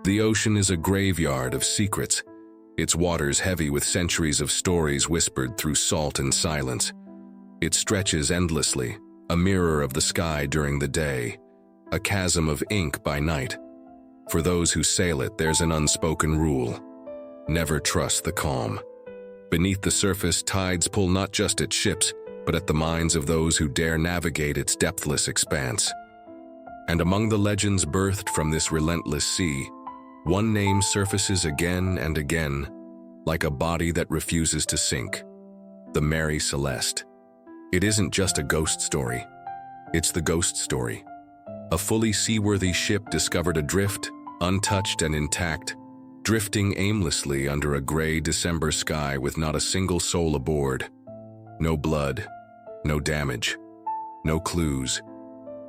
The ocean is a graveyard of secrets, its waters heavy with centuries of stories whispered through salt and silence. It stretches endlessly, a mirror of the sky during the day, a chasm of ink by night. For those who sail it, there's an unspoken rule: never trust the calm. Beneath the surface, tides pull not just at ships, but at the minds of those who dare navigate its depthless expanse. And among the legends birthed from this relentless sea, one name surfaces again and again, like a body that refuses to sink: the Mary Celeste. It isn't just a ghost story. It's the ghost story. A fully seaworthy ship discovered adrift, untouched and intact, drifting aimlessly under a gray December sky with not a single soul aboard. No blood, no damage, no clues.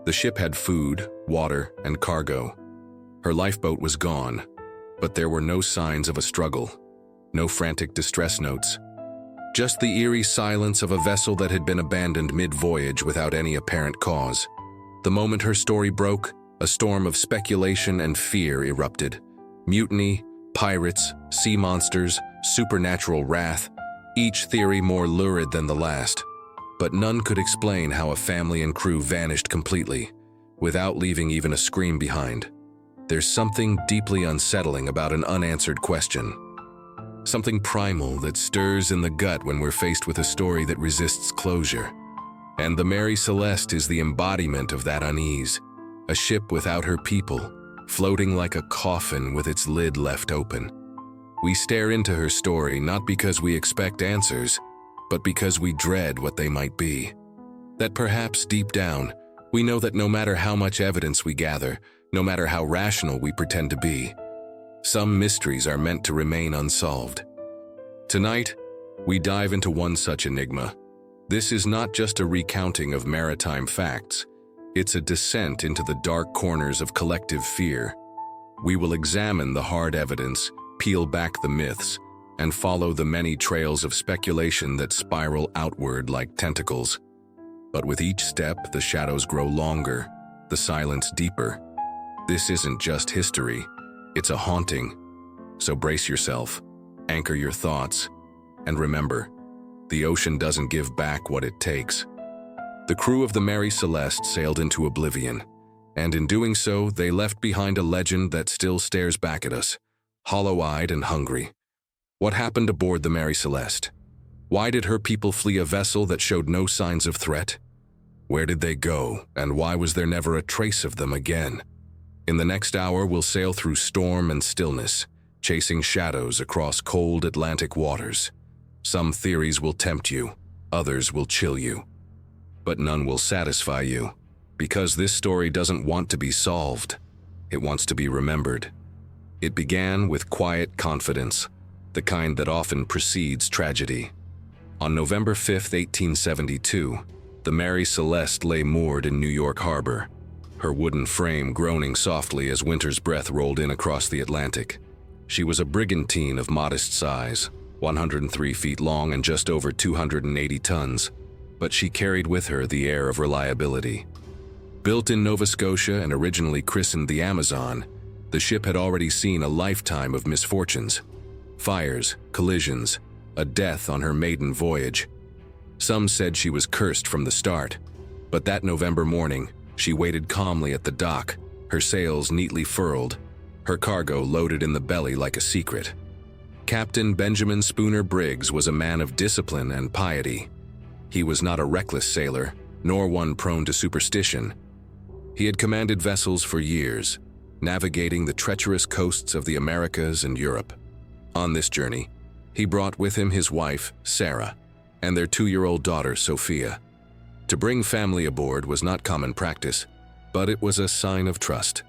The ship had food, water, and cargo. Her lifeboat was gone, but there were no signs of a struggle, no frantic distress notes. Just the eerie silence of a vessel that had been abandoned mid-voyage without any apparent cause. The moment her story broke, a storm of speculation and fear erupted. Mutiny, pirates, sea monsters, supernatural wrath, each theory more lurid than the last. But none could explain how a family and crew vanished completely, without leaving even a scream behind. There's something deeply unsettling about an unanswered question. Something primal that stirs in the gut when we're faced with a story that resists closure. And the Mary Celeste is the embodiment of that unease. A ship without her people, floating like a coffin with its lid left open. We stare into her story not because we expect answers, but because we dread what they might be. That perhaps deep down, we know that no matter how much evidence we gather, no matter how rational we pretend to be, some mysteries are meant to remain unsolved. Tonight, we dive into one such enigma. This is not just a recounting of maritime facts. It's a descent into the dark corners of collective fear. We will examine the hard evidence, peel back the myths, and follow the many trails of speculation that spiral outward like tentacles. But with each step, the shadows grow longer, the silence deeper. This isn't just history, it's a haunting. So brace yourself, anchor your thoughts, and remember, the ocean doesn't give back what it takes. The crew of the Mary Celeste sailed into oblivion, and in doing so, they left behind a legend that still stares back at us, hollow-eyed and hungry. What happened aboard the Mary Celeste? Why did her people flee a vessel that showed no signs of threat? Where did they go, and why was there never a trace of them again? In the next hour, we'll sail through storm and stillness, chasing shadows across cold Atlantic waters. Some theories will tempt you, others will chill you. But none will satisfy you, because this story doesn't want to be solved. It wants to be remembered. It began with quiet confidence, the kind that often precedes tragedy. On November 5, 1872, the Mary Celeste lay moored in New York Harbor, her wooden frame groaning softly as winter's breath rolled in across the Atlantic. She was a brigantine of modest size, 103 feet long and just over 280 tons, but she carried with her the air of reliability. Built in Nova Scotia and originally christened the Amazon, the ship had already seen a lifetime of misfortunes. Fires, collisions, a death on her maiden voyage. Some said she was cursed from the start, but that November morning, she waited calmly at the dock, her sails neatly furled, her cargo loaded in the belly like a secret. Captain Benjamin Spooner Briggs was a man of discipline and piety. He was not a reckless sailor, nor one prone to superstition. He had commanded vessels for years, navigating the treacherous coasts of the Americas and Europe. On this journey, he brought with him his wife, Sarah, and their 2-year-old daughter, Sophia. To bring family aboard was not common practice, but it was a sign of trust.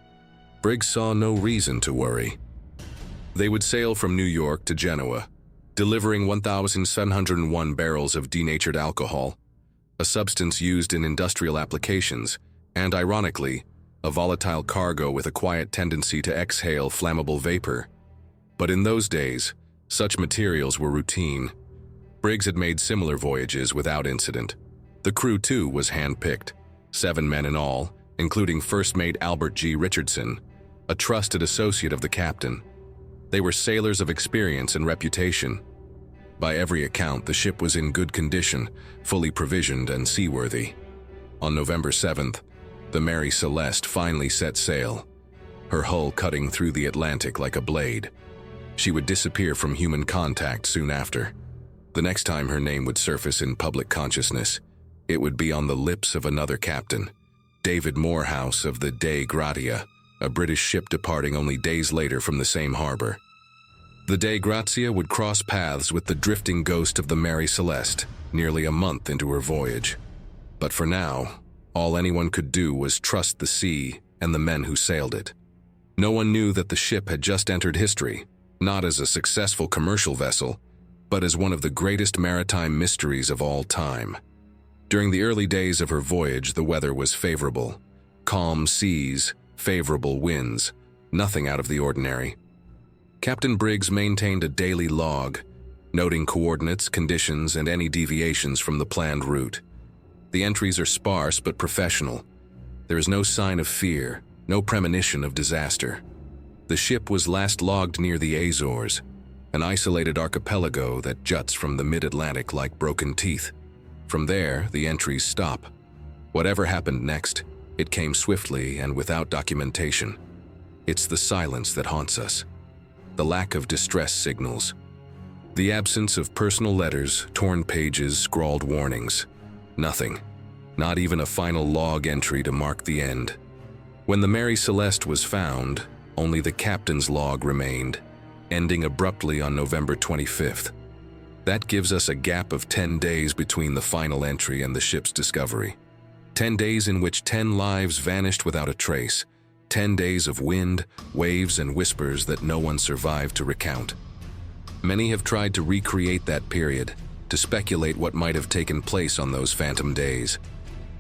Briggs saw no reason to worry. They would sail from New York to Genoa, delivering 1,701 barrels of denatured alcohol, a substance used in industrial applications, and ironically, a volatile cargo with a quiet tendency to exhale flammable vapor. But in those days, such materials were routine. Briggs had made similar voyages without incident. The crew, too, was hand-picked, 7 men in all, including first mate Albert G. Richardson. a trusted associate of the captain. They were sailors of experience and reputation. By every account, the ship was in good condition, fully provisioned and seaworthy. On November 7th, the Mary Celeste finally set sail, her hull cutting through the Atlantic like a blade. She would disappear from human contact soon after. The next time her name would surface in public consciousness, it would be on the lips of another captain, David Morehouse of the Dei Gratia, a British ship departing only days later from the same harbor. The Dei Gratia would cross paths with the drifting ghost of the Mary Celeste nearly a month into her voyage. But for now, all anyone could do was trust the sea and the men who sailed it. No one knew that the ship had just entered history, not as a successful commercial vessel, but as one of the greatest maritime mysteries of all time. During the early days of her voyage, the weather was favorable. Calm seas, favorable winds, nothing out of the ordinary. Captain Briggs maintained a daily log, noting coordinates, conditions, and any deviations from the planned route. The entries are sparse but professional. There is no sign of fear, no premonition of disaster. The ship was last logged near the Azores, an isolated archipelago that juts from the mid-Atlantic like broken teeth. From there, the entries stop. Whatever happened next, it came swiftly and without documentation. It's the silence that haunts us. The lack of distress signals. The absence of personal letters, torn pages, scrawled warnings. Nothing. Not even a final log entry to mark the end. When the Mary Celeste was found, only the captain's log remained, ending abruptly on November 25th. That gives us a gap of 10 days between the final entry and the ship's discovery. 10 days in which 10 lives vanished without a trace. 10 days of wind, waves, and whispers that no one survived to recount. Many have tried to recreate that period, to speculate what might have taken place on those phantom days.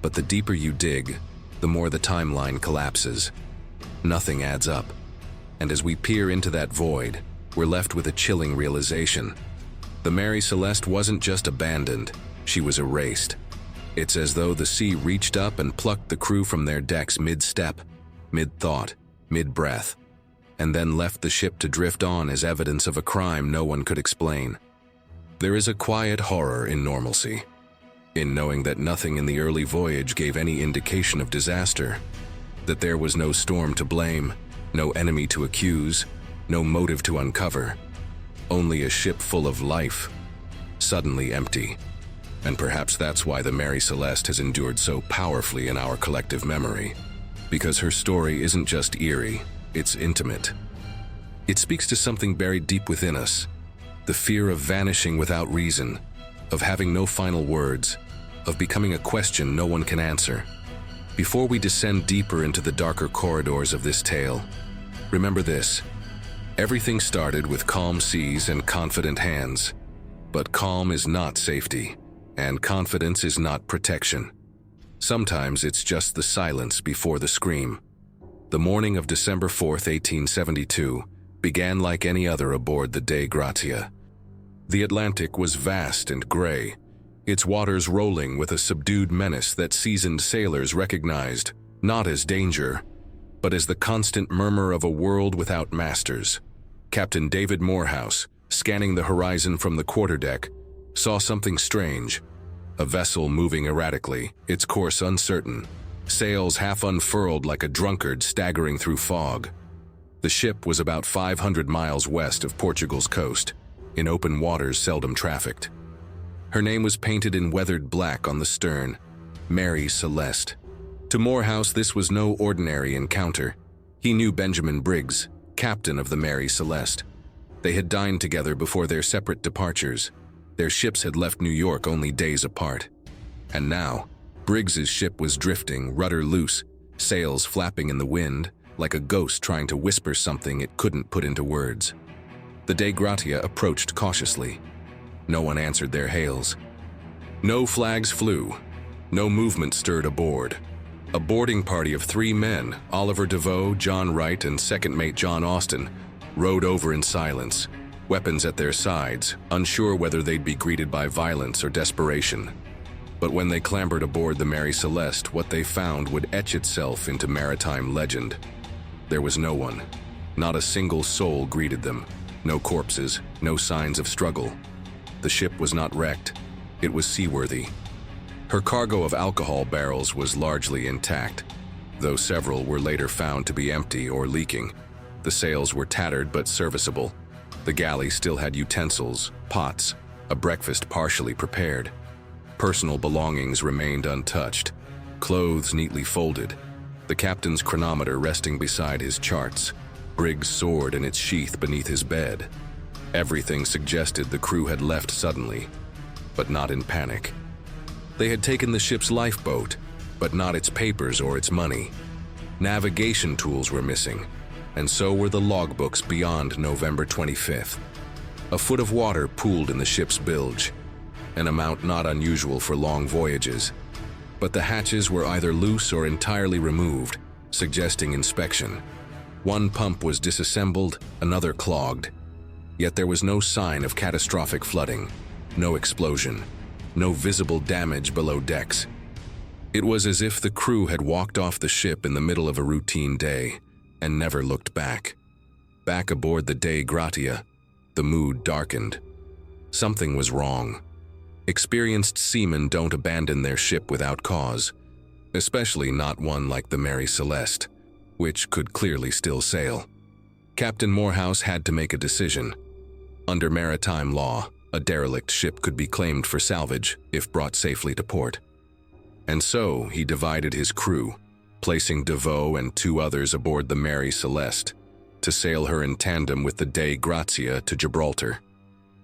But the deeper you dig, the more the timeline collapses. Nothing adds up. And as we peer into that void, we're left with a chilling realization. The Mary Celeste wasn't just abandoned, she was erased. It's as though the sea reached up and plucked the crew from their decks mid-step, mid-thought, mid-breath, and then left the ship to drift on as evidence of a crime no one could explain. There is a quiet horror in normalcy, in knowing that nothing in the early voyage gave any indication of disaster, that there was no storm to blame, no enemy to accuse, no motive to uncover, only a ship full of life, suddenly empty. And perhaps that's why the Mary Celeste has endured so powerfully in our collective memory, because her story isn't just eerie, it's intimate. It speaks to something buried deep within us, the fear of vanishing without reason, of having no final words, of becoming a question no one can answer. Before we descend deeper into the darker corridors of this tale, remember this: everything started with calm seas and confident hands. But calm is not safety, and confidence is not protection. Sometimes it's just the silence before the scream. The morning of December 4th, 1872, began like any other aboard the Dei Gratia. The Atlantic was vast and gray, its waters rolling with a subdued menace that seasoned sailors recognized not as danger, but as the constant murmur of a world without masters. Captain David Morehouse, scanning the horizon from the quarterdeck, saw something strange. A vessel moving erratically, its course uncertain, sails half unfurled like a drunkard staggering through fog. The ship was about 500 miles west of Portugal's coast, in open waters seldom trafficked. Her name was painted in weathered black on the stern, Mary Celeste. To Morehouse, this was no ordinary encounter. He knew Benjamin Briggs, captain of the Mary Celeste. They had dined together before their separate departures. Their ships had left New York only days apart. And now, Briggs's ship was drifting, rudder loose, sails flapping in the wind, like a ghost trying to whisper something it couldn't put into words. The Dei Gratia approached cautiously. No one answered their hails. No flags flew. No movement stirred aboard. A boarding party of 3 men, Oliver DeVoe, John Wright, and second mate John Austin, rowed over in silence, weapons at their sides, unsure whether they'd be greeted by violence or desperation. But when they clambered aboard the Mary Celeste, what they found would etch itself into maritime legend. There was no one. Not a single soul greeted them. No corpses, no signs of struggle. The ship was not wrecked. It was seaworthy. Her cargo of alcohol barrels was largely intact, though several were later found to be empty or leaking. The sails were tattered but serviceable. The galley still had utensils, pots, a breakfast partially prepared. Personal belongings remained untouched, clothes neatly folded, the captain's chronometer resting beside his charts, Briggs' sword in its sheath beneath his bed. Everything suggested the crew had left suddenly, but not in panic. They had taken the ship's lifeboat, but not its papers or its money. Navigation tools were missing, and so were the logbooks beyond November 25th. A foot of water pooled in the ship's bilge, an amount not unusual for long voyages. But the hatches were either loose or entirely removed, suggesting inspection. One pump was disassembled, another clogged. Yet there was no sign of catastrophic flooding, no explosion, no visible damage below decks. It was as if the crew had walked off the ship in the middle of a routine day and never looked back. Back aboard the Dei Gratia, the mood darkened. Something was wrong. Experienced seamen don't abandon their ship without cause, especially not one like the Mary Celeste, which could clearly still sail. Captain Morehouse had to make a decision. Under maritime law, a derelict ship could be claimed for salvage if brought safely to port. And so he divided his crew, placing DeVoe and two others aboard the Mary Celeste to sail her in tandem with the Dei Gratia to Gibraltar.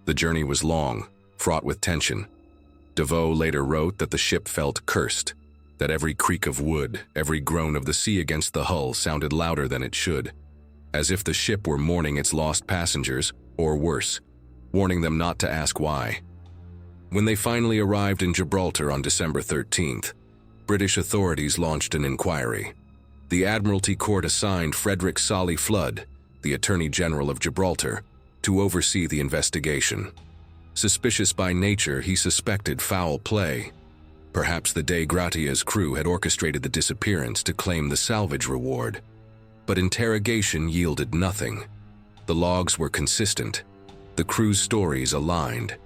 The journey was long, fraught with tension. DeVoe later wrote that the ship felt cursed, that every creak of wood, every groan of the sea against the hull sounded louder than it should, as if the ship were mourning its lost passengers, or worse, warning them not to ask why. When they finally arrived in Gibraltar on December 13th, British authorities launched an inquiry. The Admiralty Court assigned Frederick Solly Flood, the Attorney General of Gibraltar, to oversee the investigation. Suspicious by nature, he suspected foul play. Perhaps the Dei Gratia's crew had orchestrated the disappearance to claim the salvage reward. But interrogation yielded nothing. The logs were consistent. The crew's stories aligned.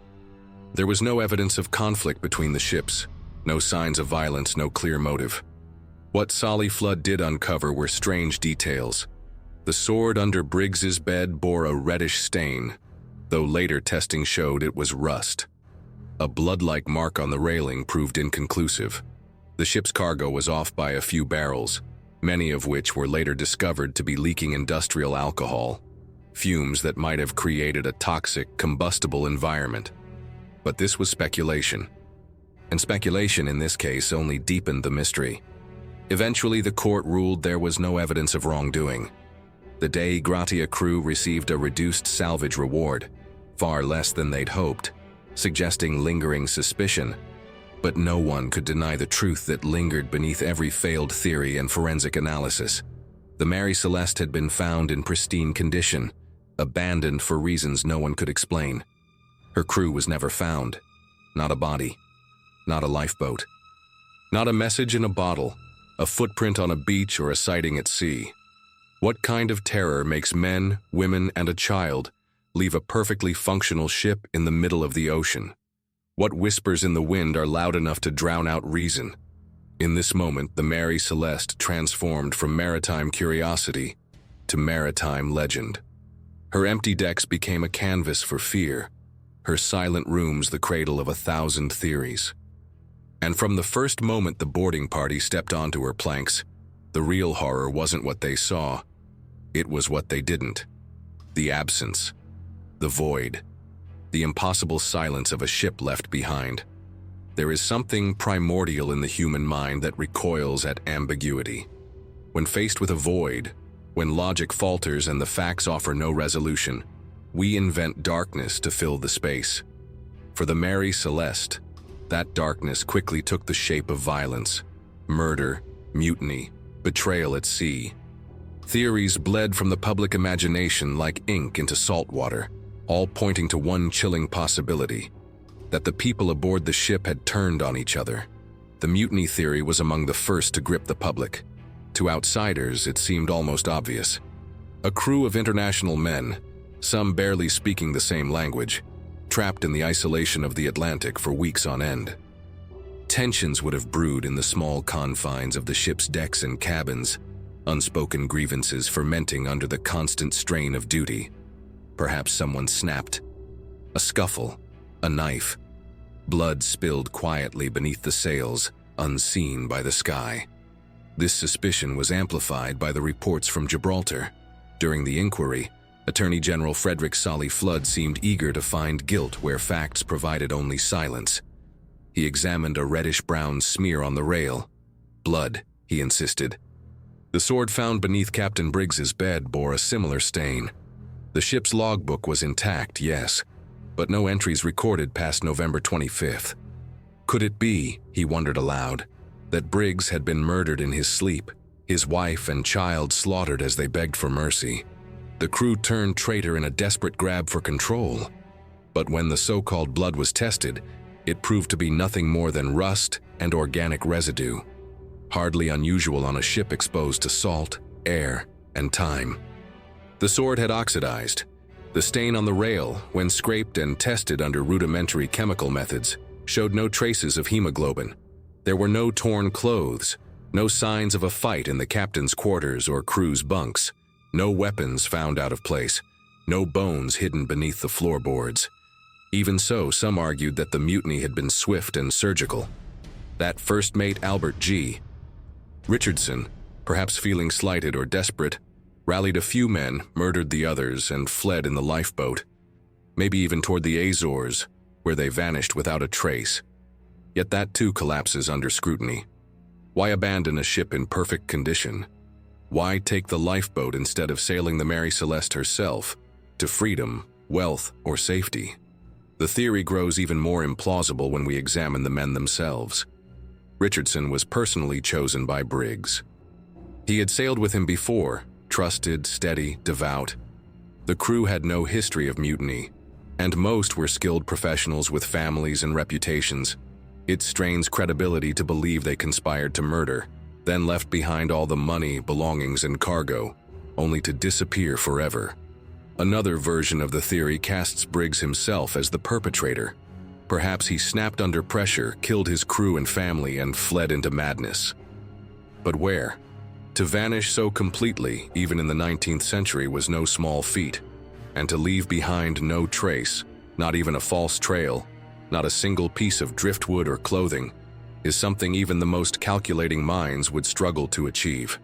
There was no evidence of conflict between the ships, no signs of violence, no clear motive. What Solly Flood did uncover were strange details. The sword under Briggs's bed bore a reddish stain, though later testing showed it was rust. A blood-like mark on the railing proved inconclusive. The ship's cargo was off by a few barrels, many of which were later discovered to be leaking industrial alcohol, fumes that might have created a toxic, combustible environment. But this was speculation. And speculation in this case only deepened the mystery. Eventually, the court ruled there was no evidence of wrongdoing. The Dei Gratia crew received a reduced salvage reward, far less than they'd hoped, suggesting lingering suspicion. But no one could deny the truth that lingered beneath every failed theory and forensic analysis. The Mary Celeste had been found in pristine condition, abandoned for reasons no one could explain. Her crew was never found. Not a body. Not a lifeboat. Not a message in a bottle, a footprint on a beach, or a sighting at sea. What kind of terror makes men, women, and a child leave a perfectly functional ship in the middle of the ocean? What whispers in the wind are loud enough to drown out reason? In this moment, the Mary Celeste transformed from maritime curiosity to maritime legend. Her empty decks became a canvas for fear, her silent rooms the cradle of 1,000 theories. And from the first moment the boarding party stepped onto her planks, the real horror wasn't what they saw. It was what they didn't. The absence. The void. The impossible silence of a ship left behind. There is something primordial in the human mind that recoils at ambiguity. When faced with a void, when logic falters and the facts offer no resolution, we invent darkness to fill the space. For the Mary Celeste, that darkness quickly took the shape of violence, murder, mutiny, betrayal at sea. Theories bled from the public imagination like ink into salt water, all pointing to one chilling possibility: that the people aboard the ship had turned on each other. The mutiny theory was among the first to grip the public. To outsiders, it seemed almost obvious. A crew of international men, some barely speaking the same language, trapped in the isolation of the Atlantic for weeks on end. Tensions would have brewed in the small confines of the ship's decks and cabins, unspoken grievances fermenting under the constant strain of duty. Perhaps someone snapped. A scuffle, a knife. Blood spilled quietly beneath the sails, unseen by the sky. This suspicion was amplified by the reports from Gibraltar. During the inquiry, Attorney General Frederick Solly Flood seemed eager to find guilt where facts provided only silence. He examined a reddish-brown smear on the rail. Blood, he insisted. The sword found beneath Captain Briggs's bed bore a similar stain. The ship's logbook was intact, yes, but no entries recorded past November 25th. Could it be, he wondered aloud, that Briggs had been murdered in his sleep, his wife and child slaughtered as they begged for mercy? The crew turned traitor in a desperate grab for control. But when the so-called blood was tested, it proved to be nothing more than rust and organic residue. Hardly unusual on a ship exposed to salt, air, and time. The sword had oxidized. The stain on the rail, when scraped and tested under rudimentary chemical methods, showed no traces of hemoglobin. There were no torn clothes, no signs of a fight in the captain's quarters or crew's bunks, no weapons found out of place, no bones hidden beneath the floorboards. Even so, some argued that the mutiny had been swift and surgical. That first mate, Albert G. Richardson, perhaps feeling slighted or desperate, rallied a few men, murdered the others, and fled in the lifeboat. Maybe even toward the Azores, where they vanished without a trace. Yet that too collapses under scrutiny. Why abandon a ship in perfect condition? Why take the lifeboat instead of sailing the Mary Celeste herself to freedom, wealth, or safety? The theory grows even more implausible when we examine the men themselves. Richardson was personally chosen by Briggs. He had sailed with him before, trusted, steady, devout. The crew had no history of mutiny, and most were skilled professionals with families and reputations. It strains credibility to believe they conspired to murder, then left behind all the money, belongings, and cargo, only to disappear forever. Another version of the theory casts Briggs himself as the perpetrator. Perhaps he snapped under pressure, killed his crew and family, and fled into madness. But where? To vanish so completely, even in the 19th century, was no small feat. And to leave behind no trace, not even a false trail, not a single piece of driftwood or clothing, is something even the most calculating minds would struggle to achieve.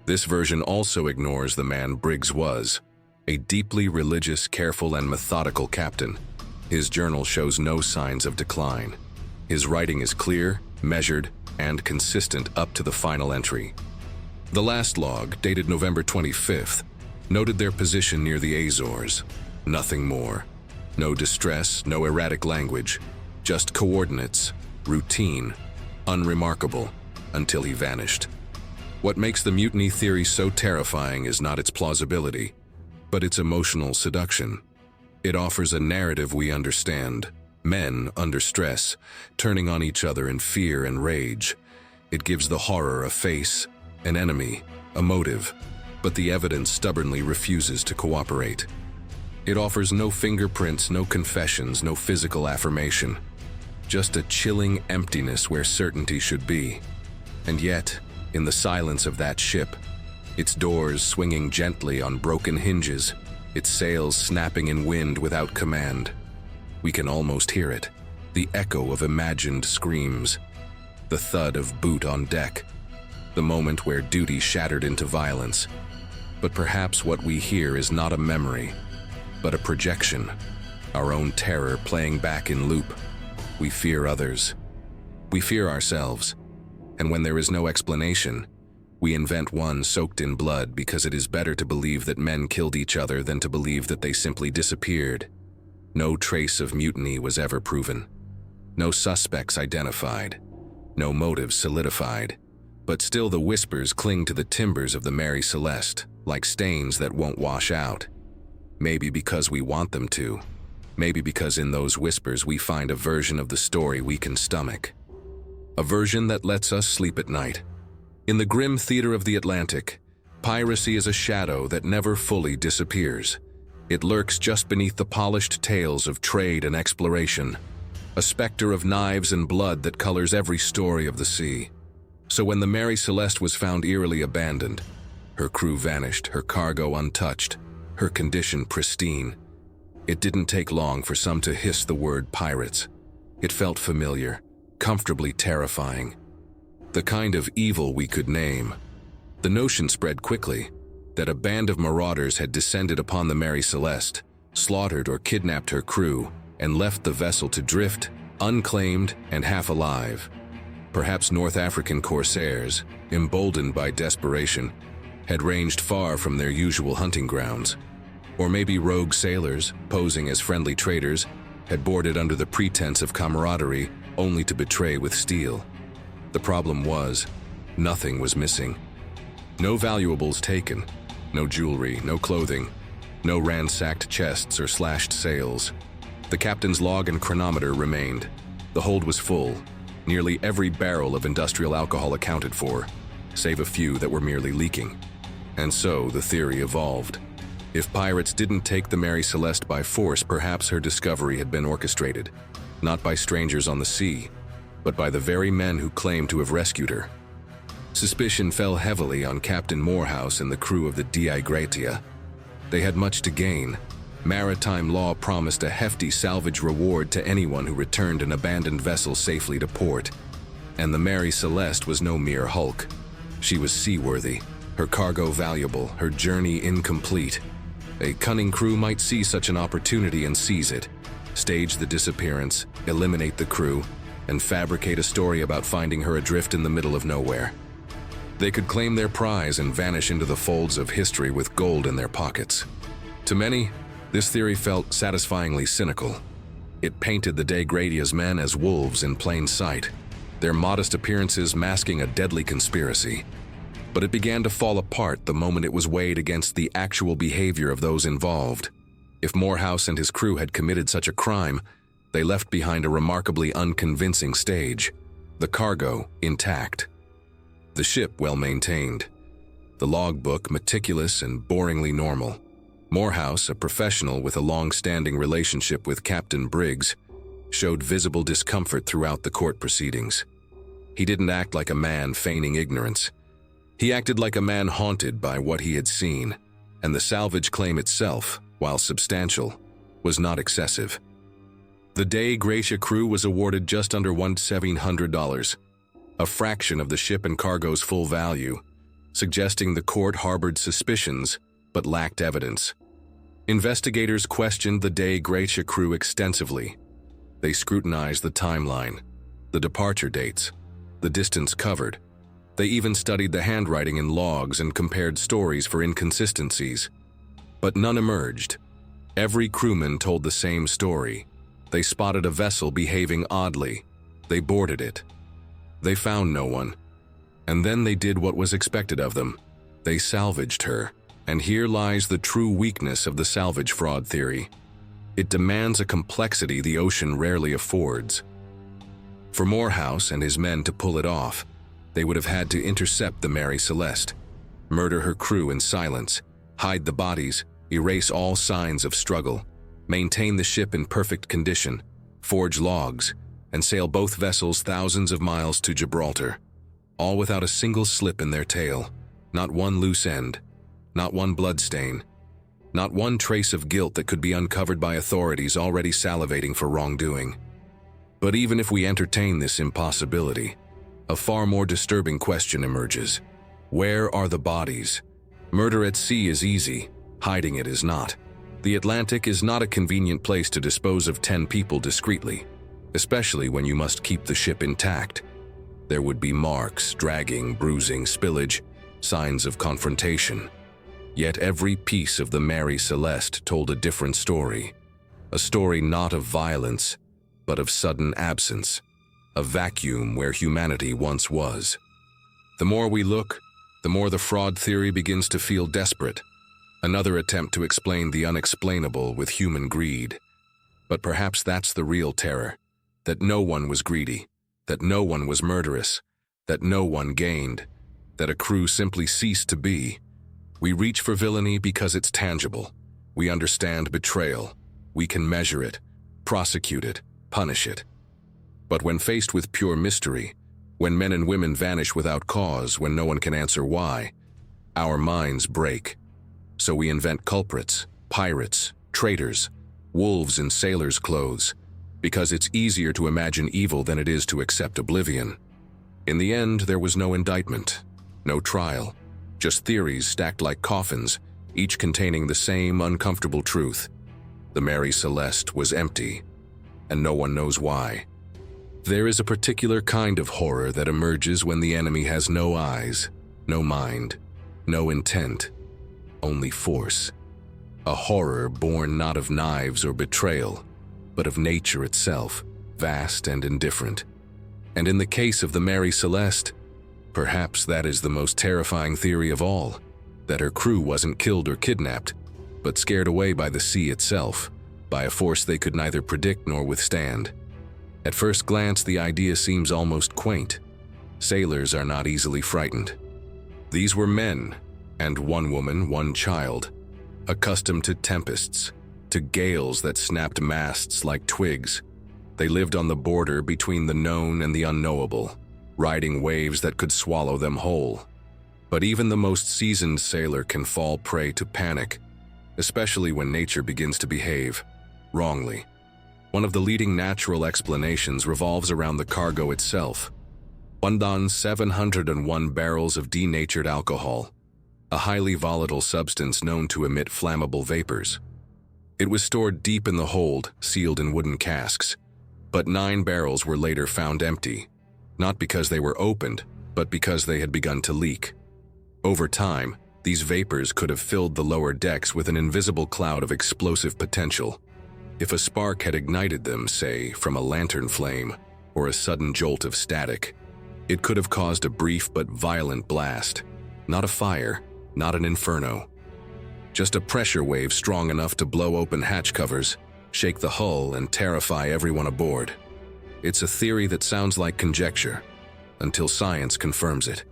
This version also ignores the man Briggs was, a deeply religious, careful, and methodical captain. His journal shows no signs of decline. His writing is clear, measured, and consistent up to the final entry. The last log, dated November 25th, noted their position near the Azores. Nothing more. No distress, no erratic language, just coordinates, routine, unremarkable, until he vanished. What makes the mutiny theory so terrifying is not its plausibility, but its emotional seduction. It offers a narrative we understand, men under stress, turning on each other in fear and rage. It gives the horror a face, an enemy, a motive, but the evidence stubbornly refuses to cooperate. It offers no fingerprints, no confessions, no physical affirmation, just a chilling emptiness where certainty should be. And yet, in the silence of that ship, its doors swinging gently on broken hinges, its sails snapping in wind without command, we can almost hear it, the echo of imagined screams, the thud of boot on deck, the moment where duty shattered into violence. But perhaps what we hear is not a memory, but a projection, our own terror playing back in loop. We fear others. We fear ourselves. And when there is no explanation, we invent one soaked in blood because it is better to believe that men killed each other than to believe that they simply disappeared. No trace of mutiny was ever proven. No suspects identified. No motives solidified. But still the whispers cling to the timbers of the Mary Celeste, like stains that won't wash out. Maybe because we want them to. Maybe because in those whispers we find a version of the story we can stomach. A version that lets us sleep at night. In the grim theater of the Atlantic, piracy is a shadow that never fully disappears. It lurks just beneath the polished tales of trade and exploration, a specter of knives and blood that colors every story of the sea. So when the Mary Celeste was found eerily abandoned, her crew vanished, her cargo untouched, her condition pristine, it didn't take long for some to hiss the word pirates. It felt familiar, comfortably terrifying. The kind of evil we could name. The notion spread quickly that a band of marauders had descended upon the Mary Celeste, slaughtered or kidnapped her crew, and left the vessel to drift, unclaimed and half alive. Perhaps North African corsairs, emboldened by desperation, had ranged far from their usual hunting grounds. Or maybe rogue sailors, posing as friendly traders, had boarded under the pretense of camaraderie only to betray with steel. The problem was, nothing was missing. No valuables taken, no jewelry, no clothing, no ransacked chests or slashed sails. The captain's log and chronometer remained. The hold was full, nearly every barrel of industrial alcohol accounted for, save a few that were merely leaking. And so the theory evolved. If pirates didn't take the Mary Celeste by force, perhaps her discovery had been orchestrated, not by strangers on the sea, but by the very men who claimed to have rescued her. Suspicion fell heavily on Captain Morehouse and the crew of the Dei Gratia. They had much to gain. Maritime law promised a hefty salvage reward to anyone who returned an abandoned vessel safely to port. And the Mary Celeste was no mere hulk. She was seaworthy, her cargo valuable, her journey incomplete. A cunning crew might see such an opportunity and seize it, stage the disappearance, eliminate the crew, and fabricate a story about finding her adrift in the middle of nowhere. They could claim their prize and vanish into the folds of history with gold in their pockets. To many, this theory felt satisfyingly cynical. It painted the Dei Gratia's men as wolves in plain sight, their modest appearances masking a deadly conspiracy. But it began to fall apart the moment it was weighed against the actual behavior of those involved. If Morehouse and his crew had committed such a crime, they left behind a remarkably unconvincing stage. The cargo intact. The ship well-maintained. The logbook meticulous and boringly normal. Morehouse, a professional with a long-standing relationship with Captain Briggs, showed visible discomfort throughout the court proceedings. He didn't act like a man feigning ignorance. He acted like a man haunted by what he had seen, and the salvage claim itself, while substantial, was not excessive. The Dei Gratia crew was awarded just under $1,700, a fraction of the ship and cargo's full value, suggesting the court harbored suspicions but lacked evidence. Investigators questioned the Dei Gratia crew extensively. They scrutinized the timeline, the departure dates, the distance covered. They even studied the handwriting in logs and compared stories for inconsistencies. But none emerged. Every crewman told the same story. They spotted a vessel behaving oddly. They boarded it. They found no one. And then they did what was expected of them. They salvaged her. And here lies the true weakness of the salvage fraud theory. It demands a complexity the ocean rarely affords. For Morehouse and his men to pull it off, they would have had to intercept the Mary Celeste, murder her crew in silence, hide the bodies, erase all signs of struggle, maintain the ship in perfect condition, forge logs, and sail both vessels thousands of miles to Gibraltar, all without a single slip in their tale, not one loose end, not one bloodstain, not one trace of guilt that could be uncovered by authorities already salivating for wrongdoing. But even if we entertain this impossibility, a far more disturbing question emerges. Where are the bodies? Murder at sea is easy, hiding it is not. The Atlantic is not a convenient place to dispose of 10 people discreetly, especially when you must keep the ship intact. There would be marks, dragging, bruising, spillage, signs of confrontation. Yet every piece of the Mary Celeste told a different story. A story not of violence, but of sudden absence. A vacuum where humanity once was. The more we look, the more the fraud theory begins to feel desperate. Another attempt to explain the unexplainable with human greed. But perhaps that's the real terror. That no one was greedy. That no one was murderous. That no one gained. that a crew simply ceased to be. We reach for villainy because it's tangible. We understand betrayal. We can measure it, prosecute it, punish it. But when faced with pure mystery, when men and women vanish without cause, when no one can answer why, our minds break. So we invent culprits, pirates, traitors, wolves in sailors' clothes, because it's easier to imagine evil than it is to accept oblivion. In the end, there was no indictment, no trial, just theories stacked like coffins, each containing the same uncomfortable truth. The Mary Celeste was empty, and no one knows why. There is a particular kind of horror that emerges when the enemy has no eyes, no mind, no intent, only force. A horror born not of knives or betrayal, but of nature itself, vast and indifferent. And in the case of the Mary Celeste, perhaps that is the most terrifying theory of all, that her crew wasn't killed or kidnapped, but scared away by the sea itself, by a force they could neither predict nor withstand. At first glance, the idea seems almost quaint. Sailors are not easily frightened. These were men, and one woman, one child, accustomed to tempests, to gales that snapped masts like twigs. They lived on the border between the known and the unknowable, riding waves that could swallow them whole. But even the most seasoned sailor can fall prey to panic, especially when nature begins to behave wrongly. One of the leading natural explanations revolves around the cargo itself. 1,701 barrels of denatured alcohol, a highly volatile substance known to emit flammable vapors. It was stored deep in the hold, sealed in wooden casks, but 9 barrels were later found empty, not because they were opened, but because they had begun to leak. Over time, these vapors could have filled the lower decks with an invisible cloud of explosive potential. If a spark had ignited them, say, from a lantern flame or a sudden jolt of static, it could have caused a brief but violent blast. Not a fire, not an inferno. Just a pressure wave strong enough to blow open hatch covers, shake the hull, and terrify everyone aboard. It's a theory that sounds like conjecture, until science confirms it.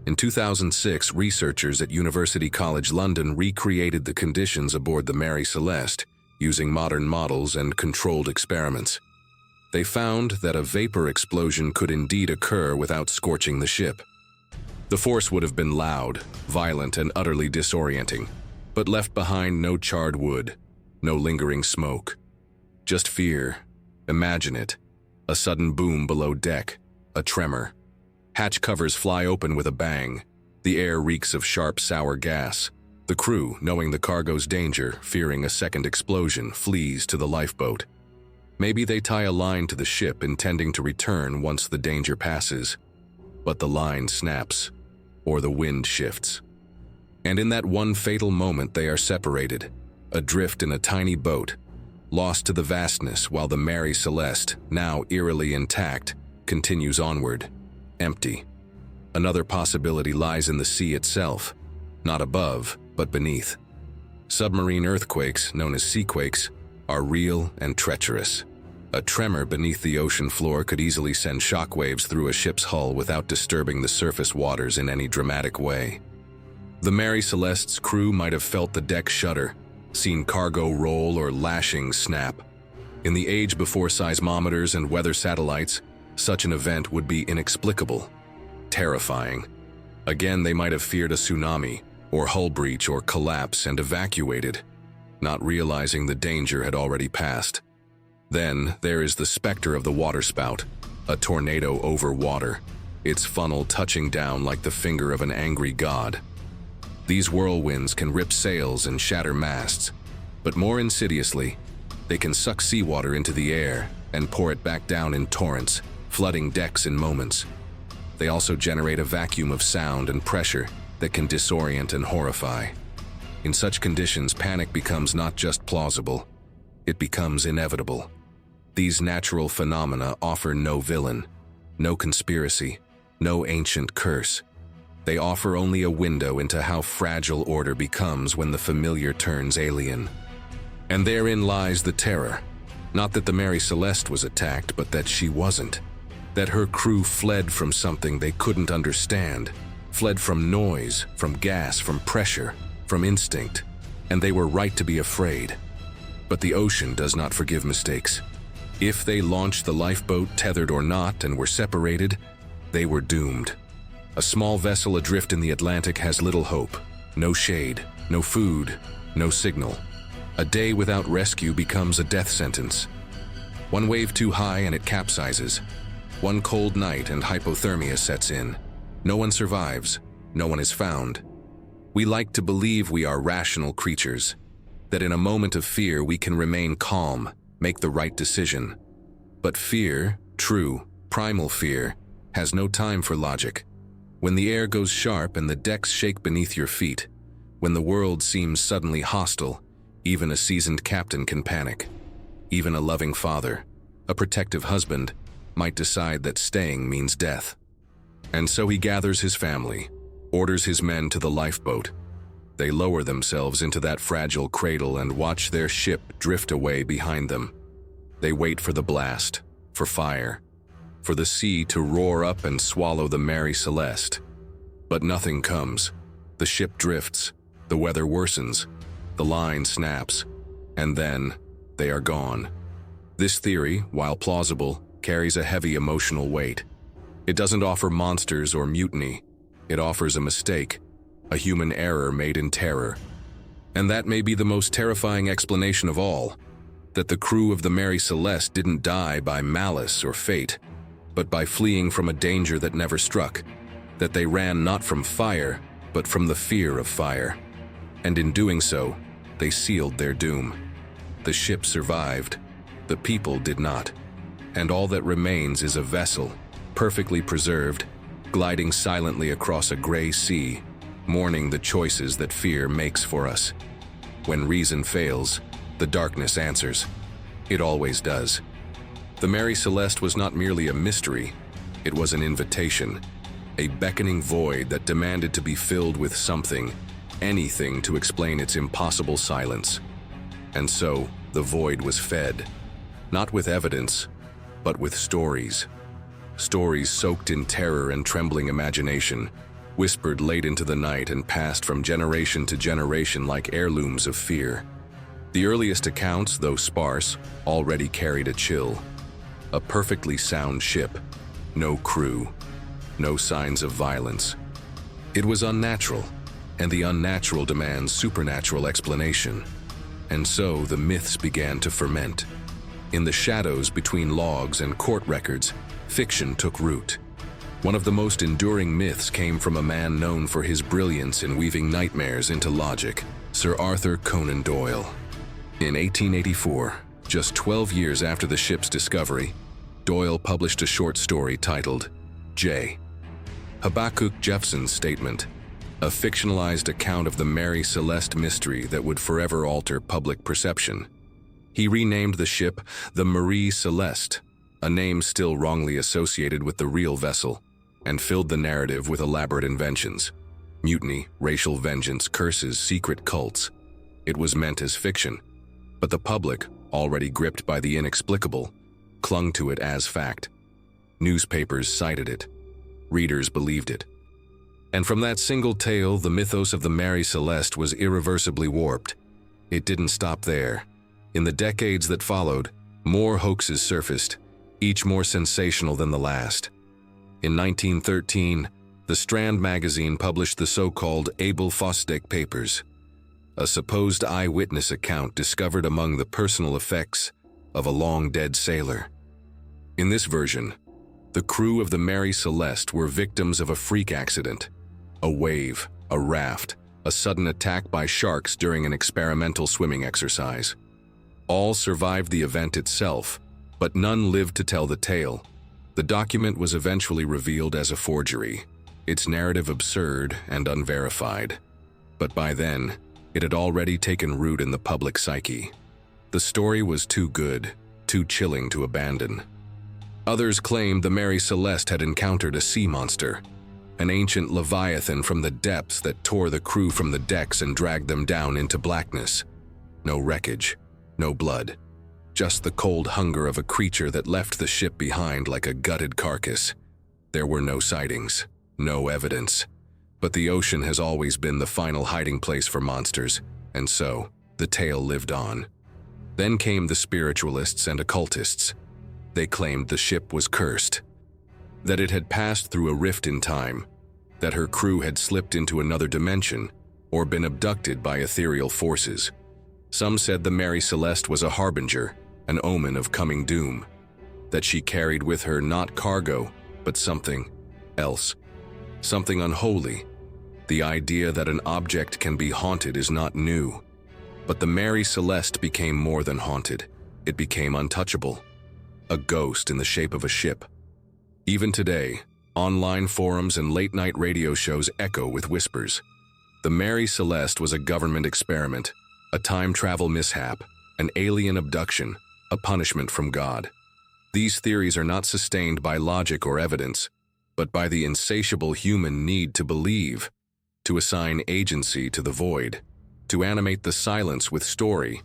In 2006, researchers at University College London recreated the conditions aboard the Mary Celeste using modern models and controlled experiments. They found that a vapor explosion could indeed occur without scorching the ship. The force would have been loud, violent, and utterly disorienting, but left behind no charred wood, no lingering smoke. Just fear. Imagine it. A sudden boom below deck, a tremor. Hatch covers fly open with a bang. The air reeks of sharp, sour gas. The crew, knowing the cargo's danger, fearing a second explosion, flees to the lifeboat. Maybe they tie a line to the ship, intending to return once the danger passes. But the line snaps, or the wind shifts. And in that one fatal moment they are separated, adrift in a tiny boat, lost to the vastness, while the Mary Celeste, now eerily intact, continues onward, empty. Another possibility lies in the sea itself, not above, but beneath. Submarine earthquakes, known as seaquakes, are real and treacherous. A tremor beneath the ocean floor could easily send shockwaves through a ship's hull without disturbing the surface waters in any dramatic way. The Mary Celeste's crew might have felt the deck shudder, seen cargo roll or lashings snap. In the age before seismometers and weather satellites, such an event would be inexplicable, terrifying. Again, they might have feared a tsunami, or hull breach or collapse and evacuated, not realizing the danger had already passed. Then there is the specter of the waterspout, a tornado over water, its funnel touching down like the finger of an angry god. These whirlwinds can rip sails and shatter masts, but more insidiously, they can suck seawater into the air and pour it back down in torrents, flooding decks in moments. They also generate a vacuum of sound and pressure that can disorient and horrify. In such conditions, panic becomes not just plausible, it becomes inevitable. These natural phenomena offer no villain, no conspiracy, no ancient curse. They offer only a window into how fragile order becomes when the familiar turns alien. And therein lies the terror. Not that the Mary Celeste was attacked, but that she wasn't. That her crew fled from something they couldn't understand. fled from noise, from gas, from pressure, from instinct, and they were right to be afraid. But the ocean does not forgive mistakes. If they launched the lifeboat, tethered or not, and were separated, they were doomed. A small vessel adrift in the Atlantic has little hope. No shade, no food, no signal. A day without rescue becomes a death sentence. One wave too high and it capsizes. One cold night and hypothermia sets in. No one survives. No one is found. We like to believe we are rational creatures, that in a moment of fear we can remain calm, make the right decision. But fear, true, primal fear, has no time for logic. When the air goes sharp and the decks shake beneath your feet, when the world seems suddenly hostile, even a seasoned captain can panic. Even a loving father, a protective husband, might decide that staying means death. And so he gathers his family, orders his men to the lifeboat. They lower themselves into that fragile cradle and watch their ship drift away behind them. They wait for the blast, for fire, for the sea to roar up and swallow the Mary Celeste. But nothing comes. The ship drifts, the weather worsens, the line snaps, and then they are gone. This theory, while plausible, carries a heavy emotional weight. It doesn't offer monsters or mutiny. It offers a mistake, a human error made in terror. And that may be the most terrifying explanation of all, that the crew of the Mary Celeste didn't die by malice or fate, but by fleeing from a danger that never struck, that they ran not from fire, but from the fear of fire. And in doing so, they sealed their doom. The ship survived, the people did not. And all that remains is a vessel, perfectly preserved, gliding silently across a gray sea, mourning the choices that fear makes for us. When reason fails, the darkness answers. It always does. The Mary Celeste was not merely a mystery, it was an invitation, a beckoning void that demanded to be filled with something, anything to explain its impossible silence. And so, the void was fed, not with evidence, but with stories. Stories soaked in terror and trembling imagination, whispered late into the night and passed from generation to generation like heirlooms of fear. The earliest accounts, though sparse, already carried a chill. A perfectly sound ship, no crew, no signs of violence. It was unnatural, and the unnatural demands supernatural explanation. And so the myths began to ferment. In the shadows between logs and court records, fiction took root. One of the most enduring myths came from a man known for his brilliance in weaving nightmares into logic, Sir Arthur Conan Doyle. In 1884, just 12 years after the ship's discovery, Doyle published a short story titled J. Habakkuk Jeffson's statement, a fictionalized account of the Mary Celeste mystery that would forever alter public perception. He renamed the ship the Mary Celeste, a name still wrongly associated with the real vessel, and filled the narrative with elaborate inventions. Mutiny, racial vengeance, curses, secret cults. It was meant as fiction, but the public, already gripped by the inexplicable, clung to it as fact. Newspapers cited it. Readers believed it. And from that single tale, the mythos of the Mary Celeste was irreversibly warped. It didn't stop there. In the decades that followed, more hoaxes surfaced, each more sensational than the last. In 1913, the Strand magazine published the so-called Abel Fosdick papers, a supposed eyewitness account discovered among the personal effects of a long-dead sailor. In this version, the crew of the Mary Celeste were victims of a freak accident, a wave, a raft, a sudden attack by sharks during an experimental swimming exercise. All survived the event itself, but none lived to tell the tale. The document was eventually revealed as a forgery, its narrative absurd and unverified. But by then, it had already taken root in the public psyche. The story was too good, too chilling to abandon. Others claimed the Mary Celeste had encountered a sea monster, an ancient leviathan from the depths that tore the crew from the decks and dragged them down into blackness. No wreckage, no blood, just the cold hunger of a creature that left the ship behind like a gutted carcass. There were no sightings, no evidence, But the ocean has always been the final hiding place for monsters, and so the tale lived on. Then came the spiritualists and occultists. They claimed the ship was cursed, that it had passed through a rift in time, that her crew had slipped into another dimension or been abducted by ethereal forces. Some said the Mary Celeste was a harbinger, an omen of coming doom, that she carried with her not cargo, but something else, something unholy. The idea that an object can be haunted is not new. But the Mary Celeste became more than haunted. It became untouchable, a ghost in the shape of a ship. Even today, online forums and late-night radio shows echo with whispers. The Mary Celeste was a government experiment, a time travel mishap, an alien abduction, a punishment from God. These theories are not sustained by logic or evidence, but by the insatiable human need to believe, to assign agency to the void, to animate the silence with story.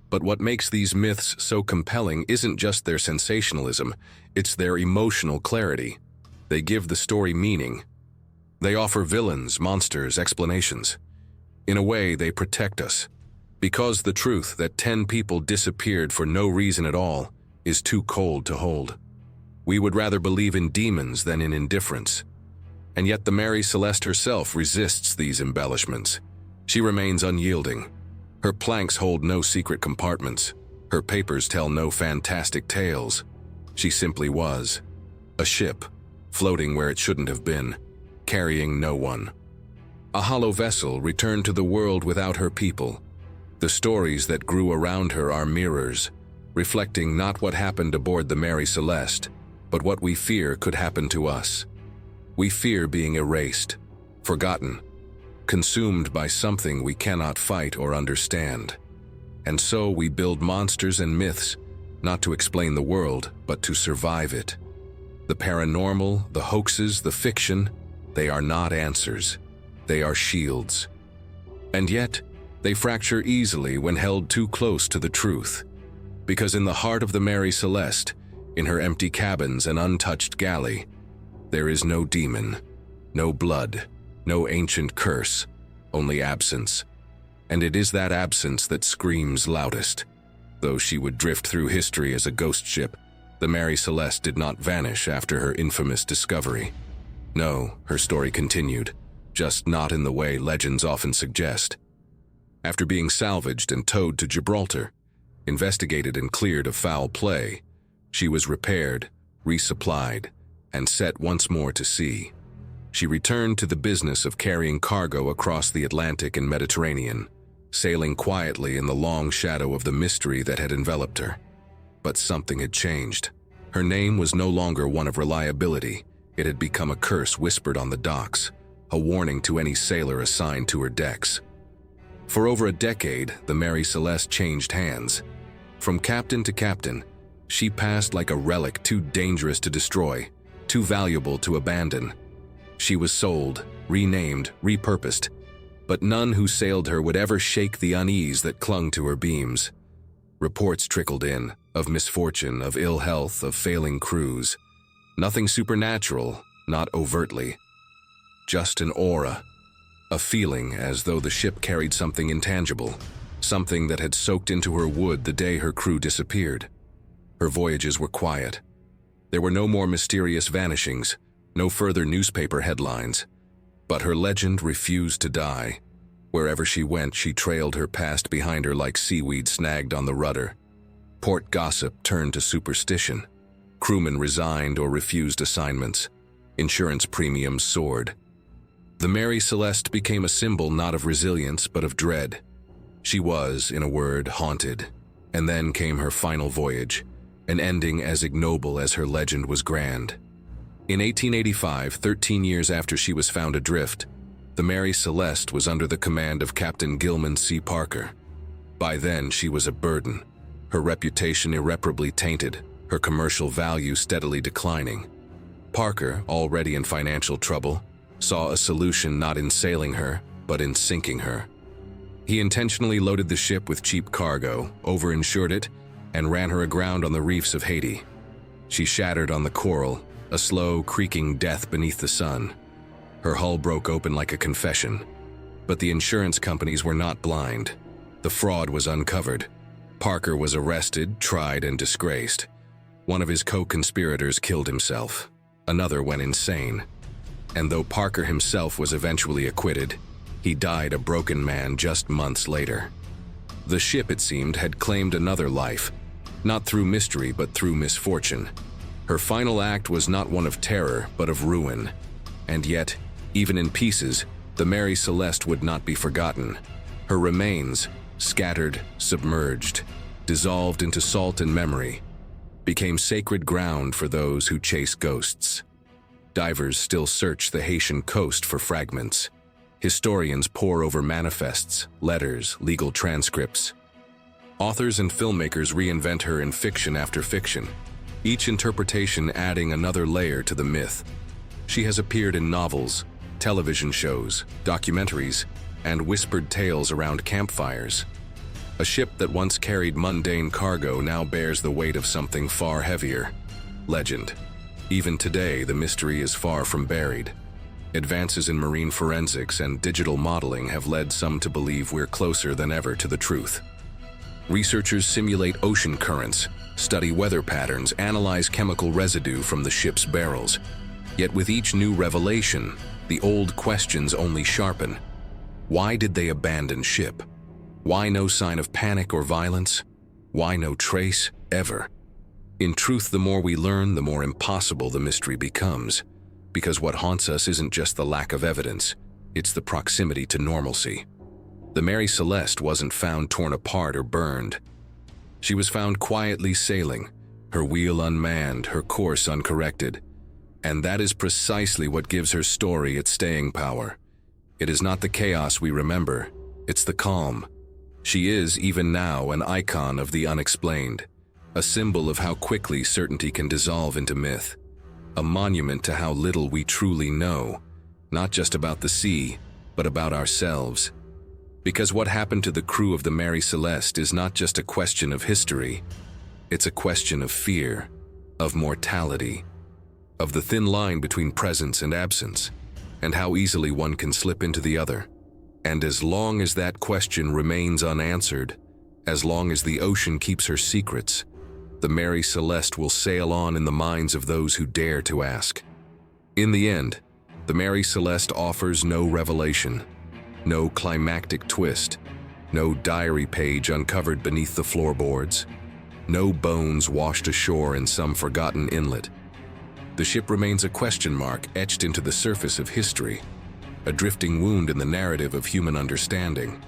But what makes these myths so compelling isn't just their sensationalism, it's their emotional clarity. They give the story meaning. They offer villains, monsters, explanations. In a way, they protect us. Because the truth that 10 people disappeared for no reason at all is too cold to hold. We would rather believe in demons than in indifference. And yet the Mary Celeste herself resists these embellishments. She remains unyielding. Her planks hold no secret compartments. Her papers tell no fantastic tales. She simply was. A ship, floating where it shouldn't have been, carrying no one. A hollow vessel returned to the world without her people. The stories that grew around her are mirrors, reflecting not what happened aboard the Mary Celeste, but what we fear could happen to us. We fear being erased, forgotten, consumed by something we cannot fight or understand. And so we build monsters and myths, not to explain the world, but to survive it. The paranormal, the hoaxes, the fiction, they are not answers. They are shields. And yet, they fracture easily when held too close to the truth. Because in the heart of the Mary Celeste, in her empty cabins and untouched galley, there is no demon, no blood, no ancient curse, only absence. And it is that absence that screams loudest. Though she would drift through history as a ghost ship, the Mary Celeste did not vanish after her infamous discovery. No, her story continued, just not in the way legends often suggest. After being salvaged and towed to Gibraltar, investigated and cleared of foul play, she was repaired, resupplied, and set once more to sea. She returned to the business of carrying cargo across the Atlantic and Mediterranean, sailing quietly in the long shadow of the mystery that had enveloped her. But something had changed. Her name was no longer one of reliability. It had become a curse whispered on the docks, a warning to any sailor assigned to her decks. For over a decade, the Mary Celeste changed hands. From captain to captain, she passed like a relic too dangerous to destroy, too valuable to abandon. She was sold, renamed, repurposed, but none who sailed her would ever shake the unease that clung to her beams. Reports trickled in, of misfortune, of ill health, of failing crews. Nothing supernatural, not overtly. Just an aura, a feeling as though the ship carried something intangible, something that had soaked into her wood the day her crew disappeared. Her voyages were quiet. There were no more mysterious vanishings, no further newspaper headlines. But her legend refused to die. Wherever she went, she trailed her past behind her like seaweed snagged on the rudder. Port gossip turned to superstition. Crewmen resigned or refused assignments. Insurance premiums soared. The Mary Celeste became a symbol not of resilience but of dread. She was, in a word, haunted. And then came her final voyage, an ending as ignoble as her legend was grand. In 1885, 13 years after she was found adrift, the Mary Celeste was under the command of Captain Gilman C. Parker. By then, she was a burden, her reputation irreparably tainted, her commercial value steadily declining. Parker, already in financial trouble, saw a solution not in sailing her, but in sinking her. He intentionally loaded the ship with cheap cargo, overinsured it, and ran her aground on the reefs of Haiti. She shattered on the coral, a slow, creaking death beneath the sun. Her hull broke open like a confession. But the insurance companies were not blind. The fraud was uncovered. Parker was arrested, tried, and disgraced. One of his co-conspirators killed himself. Another went insane. And though Parker himself was eventually acquitted, he died a broken man just months later. The ship, it seemed, had claimed another life, not through mystery but through misfortune. Her final act was not one of terror but of ruin. And yet, even in pieces, the Mary Celeste would not be forgotten. Her remains, scattered, submerged, dissolved into salt and memory, became sacred ground for those who chase ghosts. Divers still search the Haitian coast for fragments. Historians pore over manifests, letters, legal transcripts. Authors and filmmakers reinvent her in fiction after fiction, each interpretation adding another layer to the myth. She has appeared in novels, television shows, documentaries, and whispered tales around campfires. A ship that once carried mundane cargo now bears the weight of something far heavier: legend. Even today, the mystery is far from buried. Advances in marine forensics and digital modeling have led some to believe we're closer than ever to the truth. Researchers simulate ocean currents, study weather patterns, analyze chemical residue from the ship's barrels. Yet with each new revelation, the old questions only sharpen. Why did they abandon ship? Why no sign of panic or violence? Why no trace, ever? In truth, the more we learn, the more impossible the mystery becomes. Because what haunts us isn't just the lack of evidence, it's the proximity to normalcy. The Mary Celeste wasn't found torn apart or burned. She was found quietly sailing, her wheel unmanned, her course uncorrected. And that is precisely what gives her story its staying power. It is not the chaos we remember, it's the calm. She is, even now, an icon of the unexplained, a symbol of how quickly certainty can dissolve into myth, a monument to how little we truly know, not just about the sea, but about ourselves. Because what happened to the crew of the Mary Celeste is not just a question of history, it's a question of fear, of mortality, of the thin line between presence and absence, and how easily one can slip into the other. And as long as that question remains unanswered, as long as the ocean keeps her secrets, the Mary Celeste will sail on in the minds of those who dare to ask. In the end, the Mary Celeste offers no revelation, no climactic twist, no diary page uncovered beneath the floorboards, no bones washed ashore in some forgotten inlet. The ship remains a question mark etched into the surface of history, a drifting wound in the narrative of human understanding.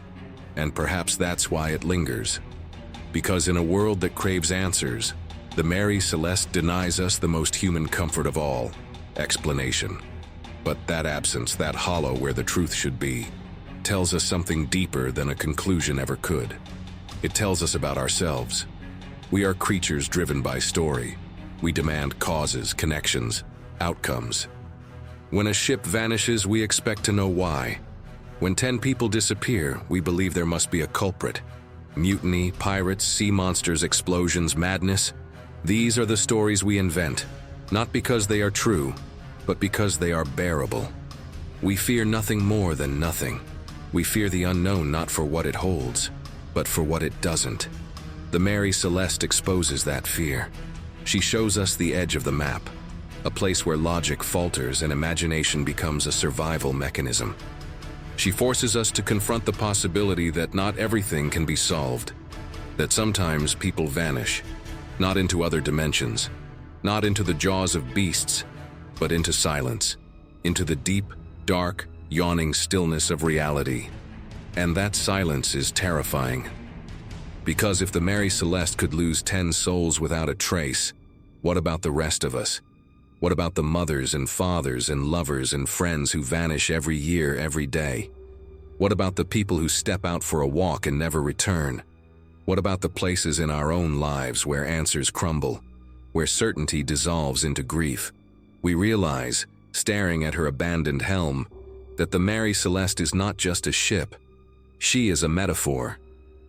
And perhaps that's why it lingers. Because in a world that craves answers, the Mary Celeste denies us the most human comfort of all: explanation. But that absence, that hollow where the truth should be, tells us something deeper than a conclusion ever could. It tells us about ourselves. We are creatures driven by story. We demand causes, connections, outcomes. When a ship vanishes, we expect to know why. When 10 people disappear, we believe there must be a culprit. Mutiny, pirates, sea monsters, explosions, madness. These are the stories we invent, not because they are true, but because they are bearable. We fear nothing more than nothing. We fear the unknown not for what it holds, but for what it doesn't. The Mary Celeste exposes that fear. She shows us the edge of the map, a place where logic falters and imagination becomes a survival mechanism. She forces us to confront the possibility that not everything can be solved, that sometimes people vanish, not into other dimensions, not into the jaws of beasts, but into silence, into the deep, dark, yawning stillness of reality. And that silence is terrifying. Because if the Mary Celeste could lose 10 souls without a trace, what about the rest of us? What about the mothers and fathers and lovers and friends who vanish every year, every day? What about the people who step out for a walk and never return? What about the places in our own lives where answers crumble, where certainty dissolves into grief? We realize, staring at her abandoned helm, that the Mary Celeste is not just a ship. She is a metaphor,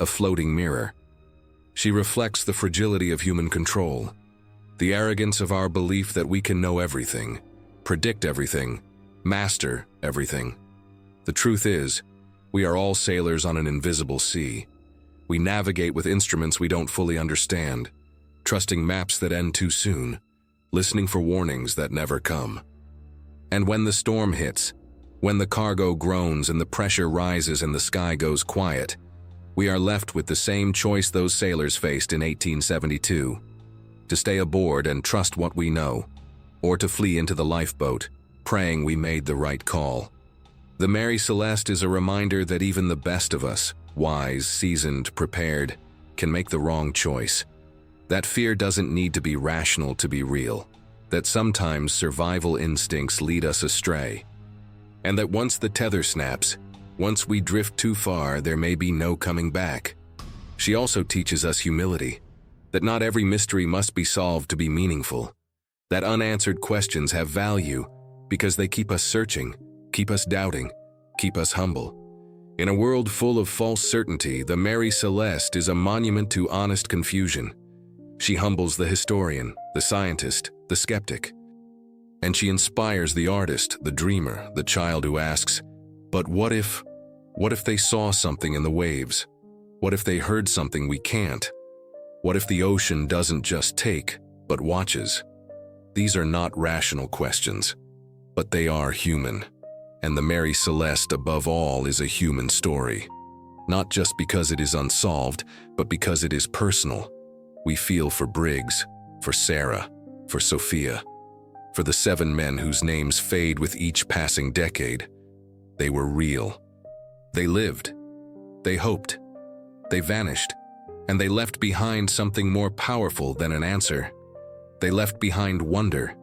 a floating mirror. She reflects the fragility of human control, the arrogance of our belief that we can know everything, predict everything, master everything. The truth is, we are all sailors on an invisible sea. We navigate with instruments we don't fully understand, trusting maps that end too soon, listening for warnings that never come. And when the storm hits, when the cargo groans and the pressure rises and the sky goes quiet, we are left with the same choice those sailors faced in 1872: to stay aboard and trust what we know, or to flee into the lifeboat, praying we made the right call. The Mary Celeste is a reminder that even the best of us, wise, seasoned, prepared, can make the wrong choice. That fear doesn't need to be rational to be real, that sometimes survival instincts lead us astray, and that once the tether snaps, once we drift too far, there may be no coming back. She also teaches us humility, that not every mystery must be solved to be meaningful, that unanswered questions have value because they keep us searching, keep us doubting, keep us humble. In a world full of false certainty, the Mary Celeste is a monument to honest confusion. She humbles the historian, the scientist, the skeptic. And she inspires the artist, the dreamer, the child who asks, but what if they saw something in the waves? What if they heard something we can't? What if the ocean doesn't just take, but watches? These are not rational questions, but they are human. And the Mary Celeste, above all, is a human story. Not just because it is unsolved, but because it is personal. We feel for Briggs, for Sarah, for Sophia, for the 7 men whose names fade with each passing decade. They were real. They lived. They hoped. They vanished. And they left behind something more powerful than an answer. They left behind wonder.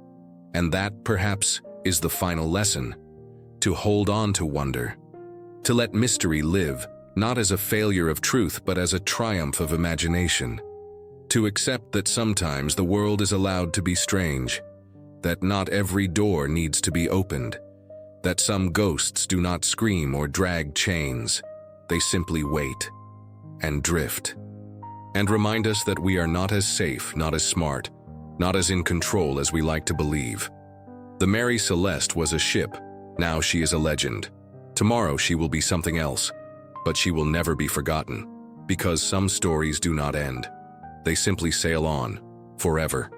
And that, perhaps, is the final lesson. To hold on to wonder. To let mystery live, not as a failure of truth, but as a triumph of imagination. To accept that sometimes the world is allowed to be strange. That not every door needs to be opened. That some ghosts do not scream or drag chains. They simply wait and drift. And remind us that we are not as safe, not as smart, not as in control as we like to believe. The Mary Celeste was a ship. Now she is a legend. Tomorrow she will be something else. But she will never be forgotten. Because some stories do not end. They simply sail on, forever.